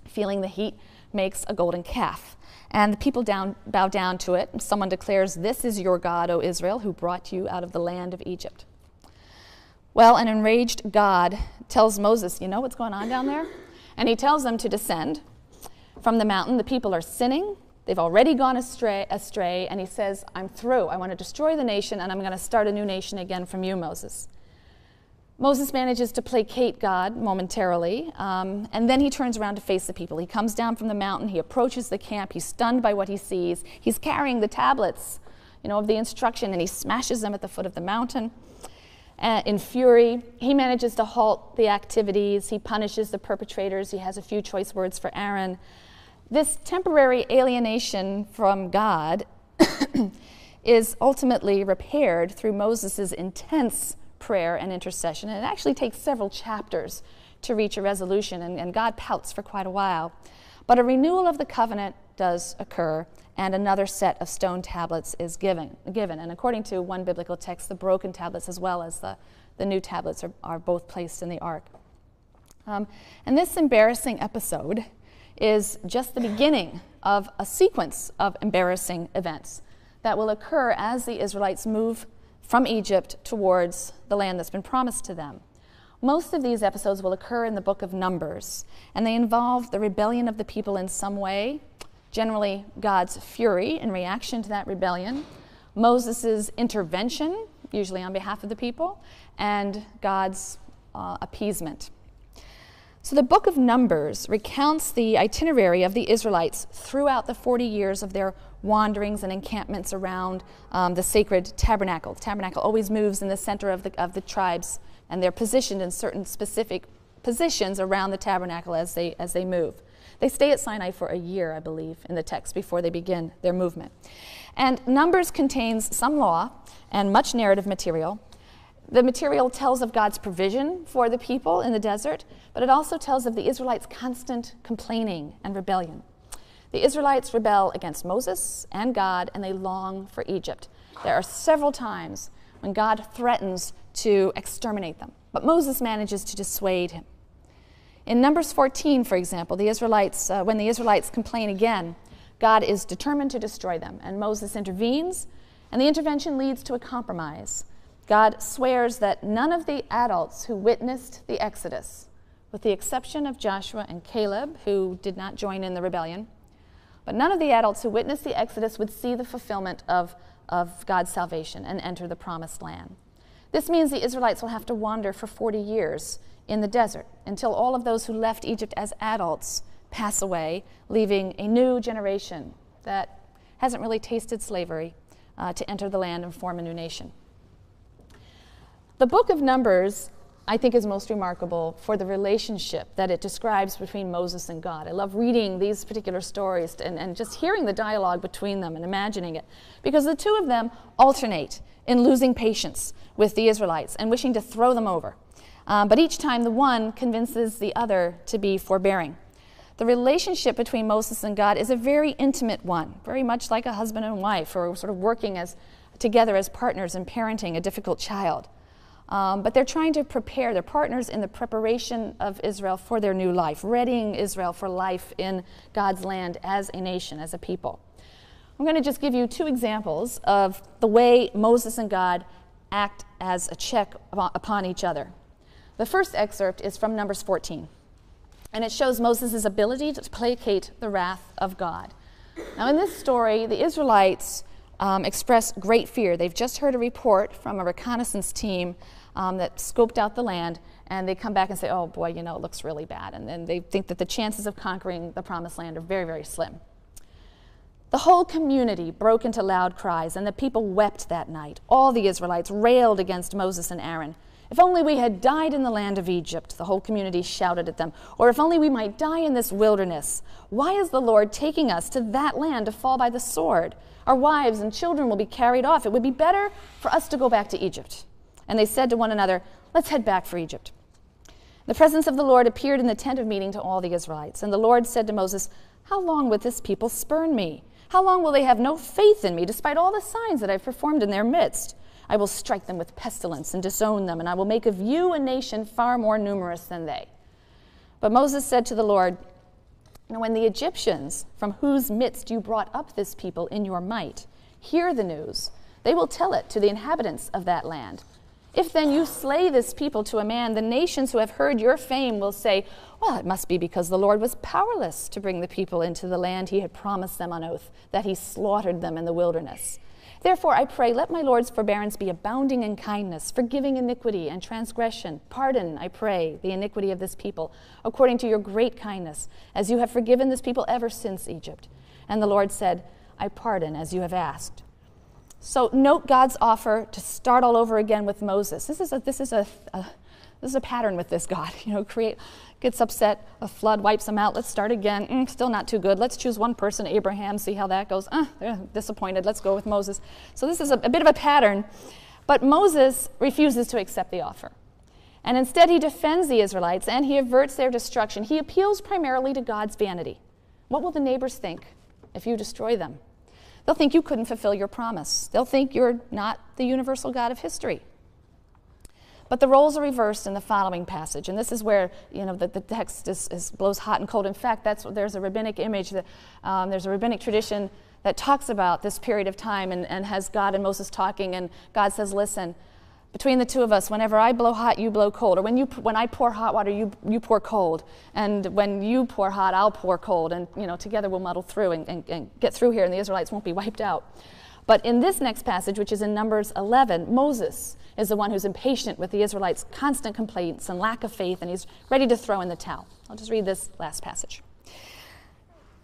feeling the heat, makes a golden calf. And the people bow down to it. And someone declares, "This is your God, O Israel, who brought you out of the land of Egypt." Well, an enraged God tells Moses, you know what's going on down there? And he tells them to descend from the mountain. The people are sinning. They've already gone astray, and he says, I'm through. I want to destroy the nation, and I'm going to start a new nation again from you, Moses. Moses manages to placate God momentarily, and then he turns around to face the people. He comes down from the mountain. He approaches the camp. He's stunned by what he sees. He's carrying the tablets, of the instruction, and he smashes them at the foot of the mountain. In fury, he manages to halt the activities. He punishes the perpetrators. He has a few choice words for Aaron. This temporary alienation from God is ultimately repaired through Moses' intense prayer and intercession. And it actually takes several chapters to reach a resolution, and God pouts for quite a while. But a renewal of the covenant does occur, and another set of stone tablets is given. And according to one biblical text, the broken tablets as well as the new tablets are both placed in the ark. And this embarrassing episode is just the beginning of a sequence of embarrassing events that will occur as the Israelites move from Egypt towards the land that's been promised to them. Most of these episodes will occur in the book of Numbers, and they involve the rebellion of the people in some way, generally God's fury in reaction to that rebellion, Moses' intervention, usually on behalf of the people, and God's appeasement. So the book of Numbers recounts the itinerary of the Israelites throughout the 40 years of their wanderings and encampments around the sacred tabernacle. The tabernacle always moves in the center of the tribes, and they're positioned in certain specific positions around the tabernacle as they move. They stay at Sinai for a year, I believe, in the text before they begin their movement. And Numbers contains some law and much narrative material. The material tells of God's provision for the people in the desert, but it also tells of the Israelites' constant complaining and rebellion. The Israelites rebel against Moses and God, and they long for Egypt. There are several times when God threatens to exterminate them, but Moses manages to dissuade him. In Numbers 14, for example, when the Israelites complain again, God is determined to destroy them, and Moses intervenes, and the intervention leads to a compromise. God swears that none of the adults who witnessed the Exodus, with the exception of Joshua and Caleb, who did not join in the rebellion, but none of the adults who witnessed the Exodus would see the fulfillment of God's salvation and enter the promised land. This means the Israelites will have to wander for 40 years in the desert until all of those who left Egypt as adults pass away, leaving a new generation that hasn't really tasted slavery to enter the land and form a new nation. The book of Numbers, I think, is most remarkable for the relationship that it describes between Moses and God. I love reading these particular stories and just hearing the dialogue between them and imagining it, because the two of them alternate in losing patience with the Israelites and wishing to throw them over. But each time the one convinces the other to be forbearing. The relationship between Moses and God is a very intimate one, very much like a husband and wife, or sort of working together as partners in parenting a difficult child. But they're trying to prepare, they're partners in the preparation of Israel for their new life, readying Israel for life in God's land as a nation, as a people. I'm going to just give you two examples of the way Moses and God act as a check upon each other. The first excerpt is from Numbers 14, and it shows Moses' ability to placate the wrath of God. Now, in this story, the Israelites express great fear. They've just heard a report from a reconnaissance team that scoped out the land, and they come back and say, oh boy, it looks really bad. And then they think that the chances of conquering the promised land are very, very slim. The whole community broke into loud cries, and the people wept that night. All the Israelites railed against Moses and Aaron. If only we had died in the land of Egypt, the whole community shouted at them. Or if only we might die in this wilderness. Why is the Lord taking us to that land to fall by the sword? Our wives and children will be carried off. It would be better for us to go back to Egypt. And they said to one another, let's head back for Egypt. The presence of the Lord appeared in the tent of meeting to all the Israelites. And the Lord said to Moses, how long will this people spurn me? How long will they have no faith in me, despite all the signs that I've performed in their midst? I will strike them with pestilence and disown them, and I will make of you a nation far more numerous than they. But Moses said to the Lord, when the Egyptians, from whose midst you brought up this people in your might, hear the news, they will tell it to the inhabitants of that land. If then you slay this people to a man, the nations who have heard your fame will say, well, it must be because the Lord was powerless to bring the people into the land he had promised them on oath, that he slaughtered them in the wilderness. Therefore, I pray, let my Lord's forbearance be abounding in kindness, forgiving iniquity and transgression. Pardon, I pray, the iniquity of this people, according to your great kindness, as you have forgiven this people ever since Egypt. And the Lord said, I pardon as you have asked. So note God's offer to start all over again with Moses. This is a pattern with this God. Gets upset, a flood wipes him out. Let's start again. Still not too good. Let's choose one person, Abraham, see how that goes. They're disappointed. Let's go with Moses. So this is a bit of a pattern. But Moses refuses to accept the offer. And instead he defends the Israelites and he averts their destruction. He appeals primarily to God's vanity. What will the neighbors think if you destroy them? They'll think you couldn't fulfill your promise. They'll think you're not the universal God of history. But the roles are reversed in the following passage, and this is where the text blows hot and cold. In fact, there's a rabbinic image, there's a rabbinic tradition that talks about this period of time and has God and Moses talking, and God says, listen, between the two of us, whenever I blow hot, you blow cold, or when I pour hot water, you pour cold, and when you pour hot, I'll pour cold, and together we'll muddle through and get through here, and the Israelites won't be wiped out. But in this next passage, which is in Numbers 11, Moses is the one who's impatient with the Israelites' constant complaints and lack of faith, and he's ready to throw in the towel. I'll just read this last passage.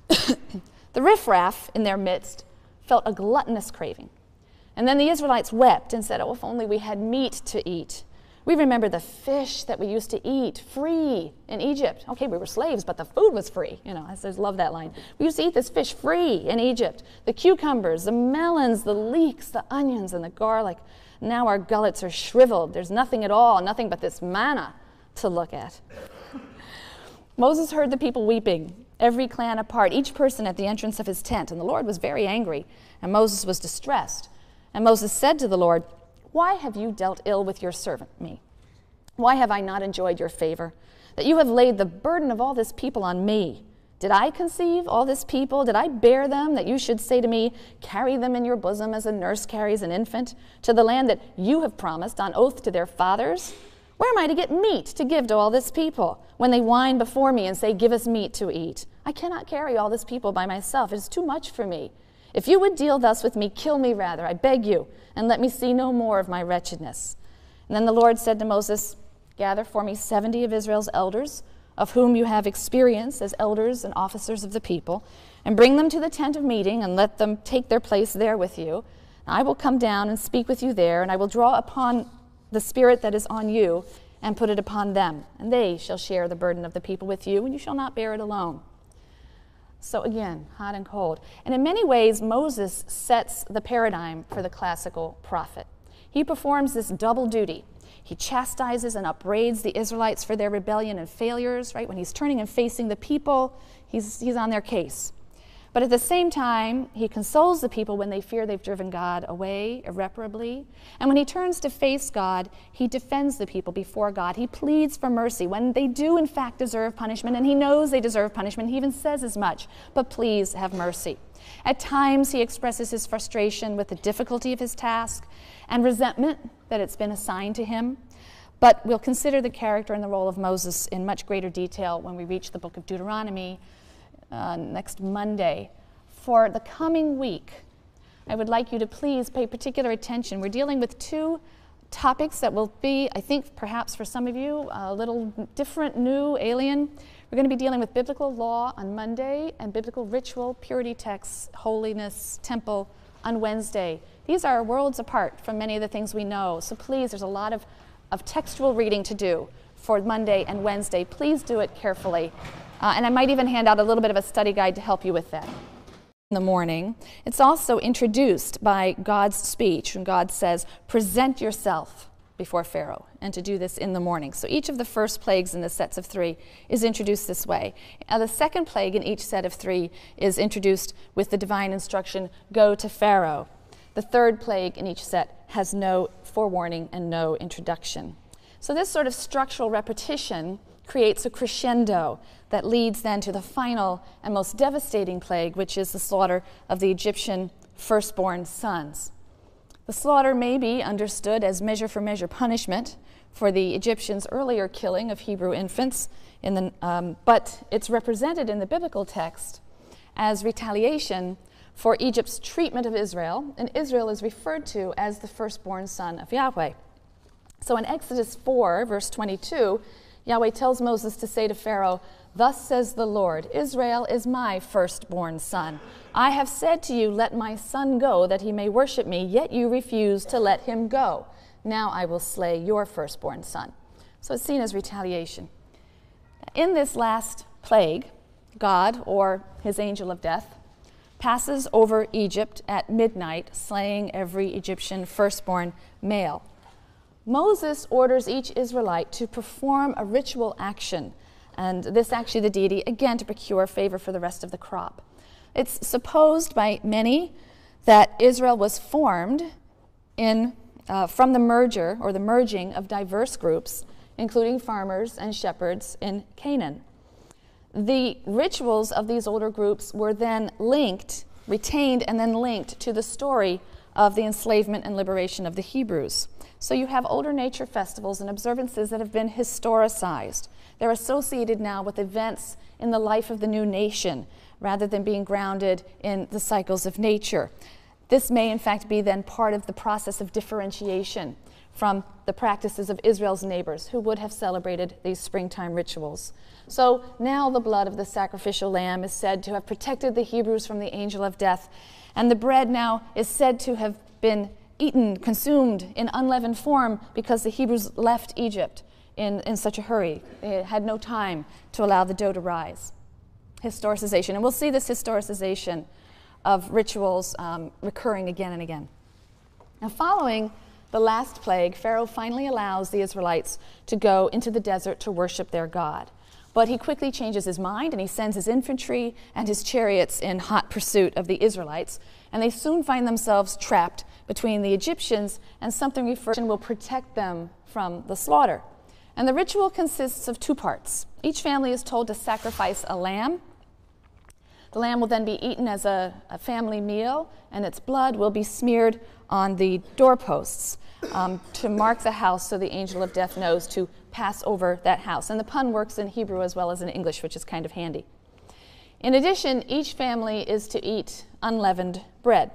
The riffraff in their midst felt a gluttonous craving. And then the Israelites wept and said, oh, if only we had meat to eat. We remember the fish that we used to eat free in Egypt. Okay, we were slaves, but the food was free. You know, I just love that line. We used to eat this fish free in Egypt. The cucumbers, the melons, the leeks, the onions, and the garlic. Now our gullets are shriveled. There's nothing at all, nothing but this manna to look at. Moses heard the people weeping, every clan apart, each person at the entrance of his tent. And the Lord was very angry, and Moses was distressed. And Moses said to the Lord, why have you dealt ill with your servant, me? Why have I not enjoyed your favor, that you have laid the burden of all this people on me? Did I conceive all this people? Did I bear them, that you should say to me, carry them in your bosom as a nurse carries an infant, to the land that you have promised on oath to their fathers? Where am I to get meat to give to all this people, when they whine before me and say, give us meat to eat? I cannot carry all this people by myself. It is too much for me. If you would deal thus with me, kill me rather, I beg you, and let me see no more of my wretchedness. And then the Lord said to Moses, gather for me 70 of Israel's elders, of whom you have experience as elders and officers of the people, and bring them to the tent of meeting, and let them take their place there with you. I will come down and speak with you there, and I will draw upon the spirit that is on you, and put it upon them. And they shall share the burden of the people with you, and you shall not bear it alone. So again, hot and cold. And in many ways, Moses sets the paradigm for the classical prophet. He performs this double duty. He chastises and upbraids the Israelites for their rebellion and failures, right? When he's turning and facing the people, he's on their case. But at the same time, he consoles the people when they fear they've driven God away irreparably. And when he turns to face God, he defends the people before God. He pleads for mercy when they do in fact deserve punishment, and he knows they deserve punishment. He even says as much, but please have mercy. At times, he expresses his frustration with the difficulty of his task and resentment that it's been assigned to him. But we'll consider the character and the role of Moses in much greater detail when we reach the book of Deuteronomy next Monday. For the coming week, I would like you to please pay particular attention. We're dealing with two topics that will be, I think, perhaps for some of you, a little different, new, alien. We're going to be dealing with biblical law on Monday and biblical ritual, purity texts, holiness, temple on Wednesday. These are worlds apart from many of the things we know. So please, there's a lot of textual reading to do for Monday and Wednesday. Please do it carefully. And I might even hand out a little bit of a study guide to help you with that. In the morning, it's also introduced by God's speech, when God says, present yourself before Pharaoh, and to do this in the morning. So each of the first plagues in the sets of three is introduced this way. The second plague in each set of three is introduced with the divine instruction, go to Pharaoh. The third plague in each set has no forewarning and no introduction. So this sort of structural repetition creates a crescendo that leads then to the final and most devastating plague, which is the slaughter of the Egyptian firstborn sons. The slaughter may be understood as measure for measure punishment for the Egyptians' earlier killing of Hebrew infants, but it's represented in the biblical text as retaliation for Egypt's treatment of Israel, and Israel is referred to as the firstborn son of Yahweh. So in Exodus 4, verse 22, Yahweh tells Moses to say to Pharaoh, thus says the Lord, Israel is my firstborn son. I have said to you, let my son go, that he may worship me, yet you refuse to let him go. Now I will slay your firstborn son. So it's seen as retaliation. In this last plague, God, or his angel of death, passes over Egypt at midnight, slaying every Egyptian firstborn male. Moses orders each Israelite to perform a ritual action, and this actually the deity, again, to procure favor for the rest of the crop. It's supposed by many that Israel was formed from the merger or the merging of diverse groups, including farmers and shepherds in Canaan. The rituals of these older groups were then retained and then linked to the story of the enslavement and liberation of the Hebrews. So you have older nature festivals and observances that have been historicized. They're associated now with events in the life of the new nation, rather than being grounded in the cycles of nature. This may in fact be then part of the process of differentiation from the practices of Israel's neighbors who would have celebrated these springtime rituals. So now the blood of the sacrificial lamb is said to have protected the Hebrews from the angel of death, and the bread now is said to have been eaten, consumed in unleavened form because the Hebrews left Egypt in such a hurry. They had no time to allow the dough to rise. Historicization, and we'll see this historicization of rituals recurring again and again. Now, following the last plague, Pharaoh finally allows the Israelites to go into the desert to worship their God. But he quickly changes his mind, and he sends his infantry and his chariots in hot pursuit of the Israelites, and they soon find themselves trapped between the Egyptians and something referred to will protect them from the slaughter. And the ritual consists of two parts. Each family is told to sacrifice a lamb. The lamb will then be eaten as a family meal, and its blood will be smeared on the doorposts to mark the house so the angel of death knows to pass over that house. And the pun works in Hebrew as well as in English, which is kind of handy. In addition, each family is to eat unleavened bread.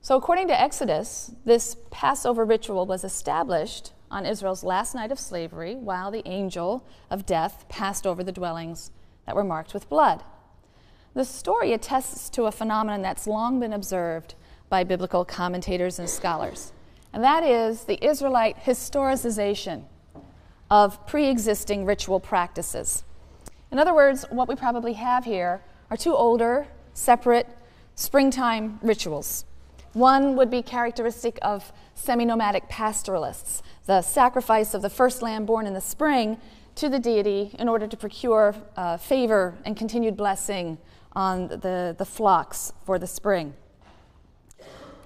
So according to Exodus, this Passover ritual was established on Israel's last night of slavery while the angel of death passed over the dwellings that were marked with blood. The story attests to a phenomenon that's long been observed by biblical commentators and scholars, and that is the Israelite historicization of pre-existing ritual practices. In other words, what we probably have here are two older, separate springtime rituals. One would be characteristic of semi-nomadic pastoralists, the sacrifice of the first lamb born in the spring to the deity in order to procure favor and continued blessing on the flocks for the spring.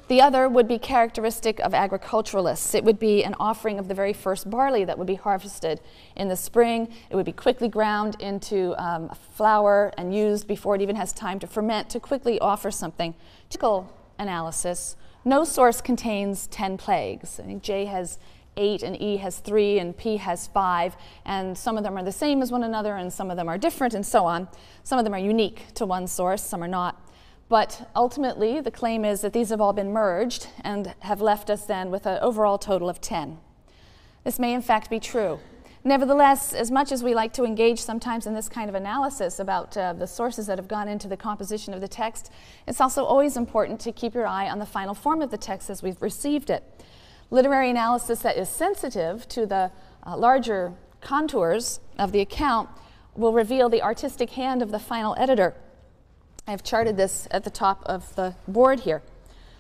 The other would be characteristic of agriculturalists. It would be an offering of the very first barley that would be harvested in the spring. It would be quickly ground into flour and used before it even has time to ferment to quickly offer something. Typical analysis, no source contains 10 plagues. I think J has 8 and E has 3 and P has 5, and some of them are the same as one another and some of them are different and so on. Some of them are unique to one source, some are not. But ultimately, the claim is that these have all been merged and have left us then with an overall total of 10. This may in fact be true. Nevertheless, as much as we like to engage sometimes in this kind of analysis about the sources that have gone into the composition of the text, it's also always important to keep your eye on the final form of the text as we've received it. Literary analysis that is sensitive to the larger contours of the account will reveal the artistic hand of the final editor. I've charted this at the top of the board here.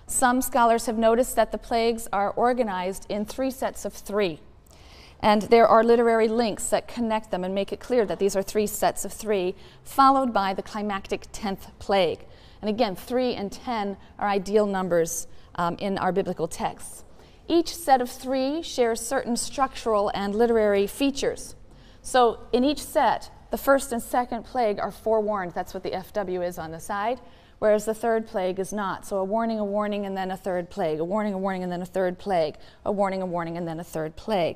Some scholars have noticed that the plagues are organized in 3 sets of 3. And there are literary links that connect them and make it clear that these are 3 sets of 3, followed by the climactic 10th plague. And again, 3 and 10 are ideal numbers in our biblical texts. Each set of 3 shares certain structural and literary features. So in each set, the first and second plague are forewarned. That's what the FW is on the side, whereas the third plague is not. So a warning, and then a third plague. A warning, and then a third plague. A warning, and then a third plague.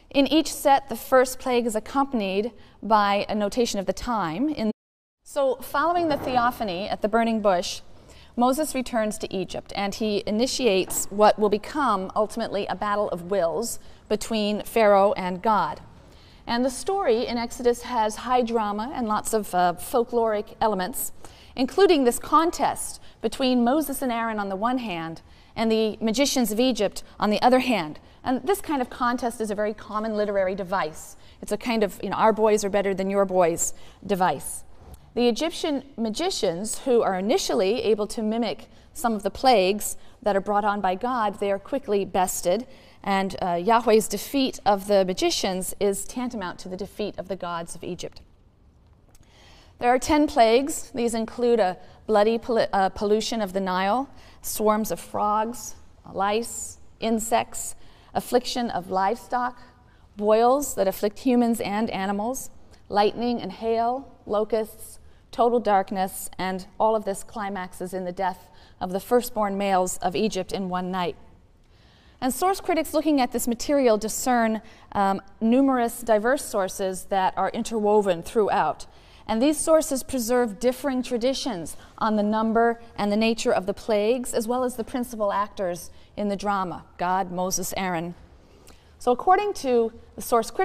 In each set, the first plague is accompanied by a notation of the time. So following the theophany at the burning bush, Moses returns to Egypt, and he initiates what will become ultimately a battle of wills between Pharaoh and God. And the story in Exodus has high drama and lots of folkloric elements, including this contest between Moses and Aaron on the one hand and the magicians of Egypt on the other hand. And this kind of contest is a very common literary device. It's a kind of, our boys are better than your boys device. The Egyptian magicians, who are initially able to mimic some of the plagues that are brought on by God, they are quickly bested, and Yahweh's defeat of the magicians is tantamount to the defeat of the gods of Egypt. There are 10 plagues. These include a bloody pollution of the Nile, swarms of frogs, lice, insects, affliction of livestock, boils that afflict humans and animals, lightning and hail, locusts, total darkness, and all of this climaxes in the death of the firstborn males of Egypt in one night. And source critics looking at this material discern numerous diverse sources that are interwoven throughout. And these sources preserve differing traditions on the number and the nature of the plagues, as well as the principal actors in the drama, God, Moses, Aaron. So according to the source critics,